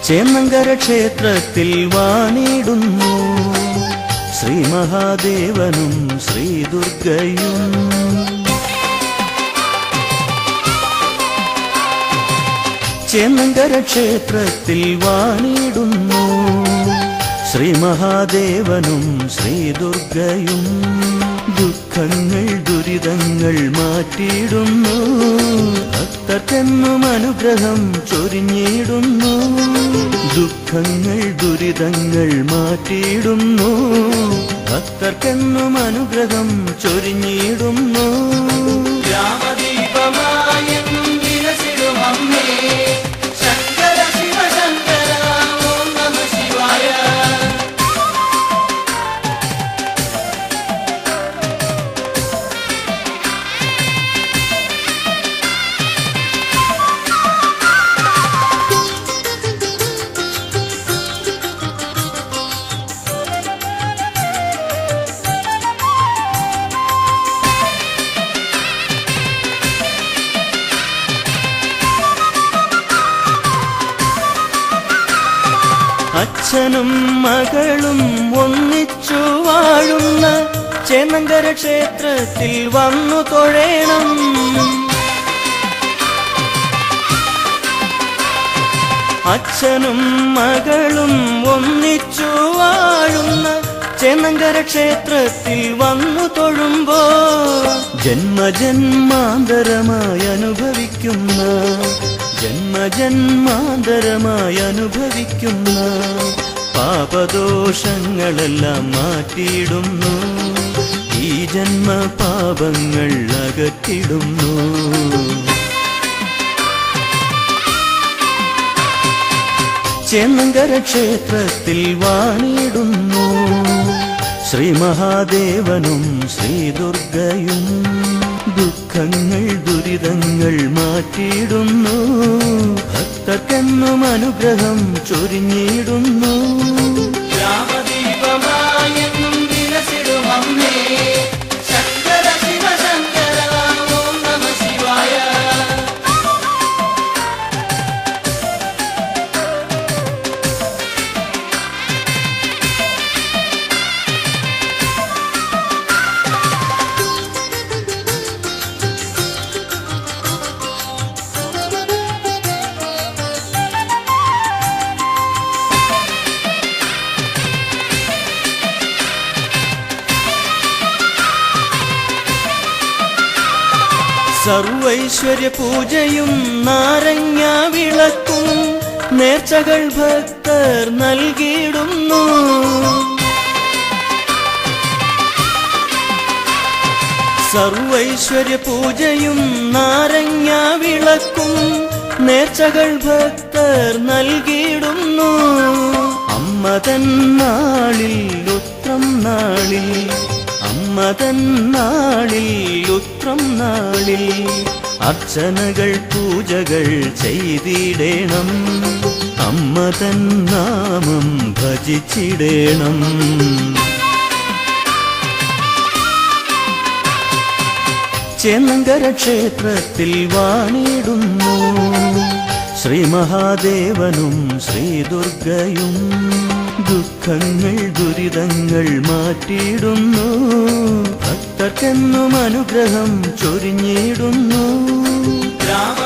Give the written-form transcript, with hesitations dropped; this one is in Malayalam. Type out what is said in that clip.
ചേന്നങ്കര ക്ഷേത്രത്തിൽ വാണിടുന്നു ശ്രീ മഹാദേവനും ശ്രീ ദുർഗയും. ചേന്നങ്കര ക്ഷേത്രത്തിൽ വാണിടുന്നു ശ്രീ മഹാദേവനും ശ്രീ ദുർഗയും. ദുഃഖങ്ങൾ ദുരിതങ്ങൾ മാറ്റിയിടുന്നു, ഭക്തർക്കെന്നും അനുഗ്രഹം ചൊരിഞ്ഞിടുന്നു. ദുഃഖങ്ങൾ ദുരിതങ്ങൾ മാറ്റിയിടുന്നു, ഭക്തർക്കെന്നും അനുഗ്രഹം ചൊരിഞ്ഞിടുന്നു. രാമദീപമായെന്നും വിലസിടും അമ്മേ ശങ്കര ശിവശങ്കര ഓം നമഃ ശിവായ. അച്ഛനും മകളും ഒന്നിച്ചു വാഴുന്ന ചേന്നങ്കര ക്ഷേത്രത്തിൽ വന്നു തൊഴേണം. അച്ഛനും മകളും ഒന്നിച്ചു വാഴുന്ന ചേന്നങ്കര ക്ഷേത്രത്തിൽ വന്നു തൊഴുമ്പോ ജന്മജന്മാന്തരമായി അനുഭവിക്കുന്ന ജന്മജന്മാന്തരമായി അനുഭവിക്കുന്ന പാപദോഷങ്ങളെല്ലാം മാറ്റിയിടുന്നു, ഈ ജന്മ പാപങ്ങൾ അകറ്റിടുന്നു. ചേന്നങ്കര ക്ഷേത്രത്തിൽ വാണിടുന്നു ശ്രീ മഹാദേവനും ശ്രീ ദുർഗയും. ദുഃഖങ്ങൾ ദുരിതങ്ങൾ മാറ്റിയിടുന്നു, ഭക്തർക്കെന്നും അനുഗ്രഹം ചൊരിഞ്ഞിടുന്നു. രാമദീപമായെന്നും വിലസിടും അമ്മേ ശങ്കര ശിവശങ്കര ഓം നമഃ ശിവായ. സർവൈശ്വര്യ പൂജയും നാരങ്ങ വിളക്കും നേർച്ചകൾ ഭക്തർ നൽകിയിടുന്നു. സർവൈശ്വര്യ പൂജയും നാരങ്ങ വിളക്കും നേർച്ചകൾ ഭക്തർ നൽകിയിടുന്നു. അമ്മ തൻ നാളിൽ ഉത്രം നാളിൽ അമ്മ തൻ നാളിൽ ഉത്രം നാളിൽ അർച്ചനകൾ പൂജകൾ ചെയ്തിടേണം, അമ്മ തൻ നാമം ഭജിച്ചിടേണം. ചേന്നങ്കര ക്ഷേത്രത്തിൽ വാണിടുന്നു ശ്രീ മഹാദേവനും ശ്രീ ദുർഗയും. ദുഃഖങ്ങൾ ദുരിതങ്ങൾ മാറ്റിയിടുന്നു, ഭക്തർക്കെന്നും അനുഗ്രഹം ചൊരിഞ്ഞിടുന്നു. രാമ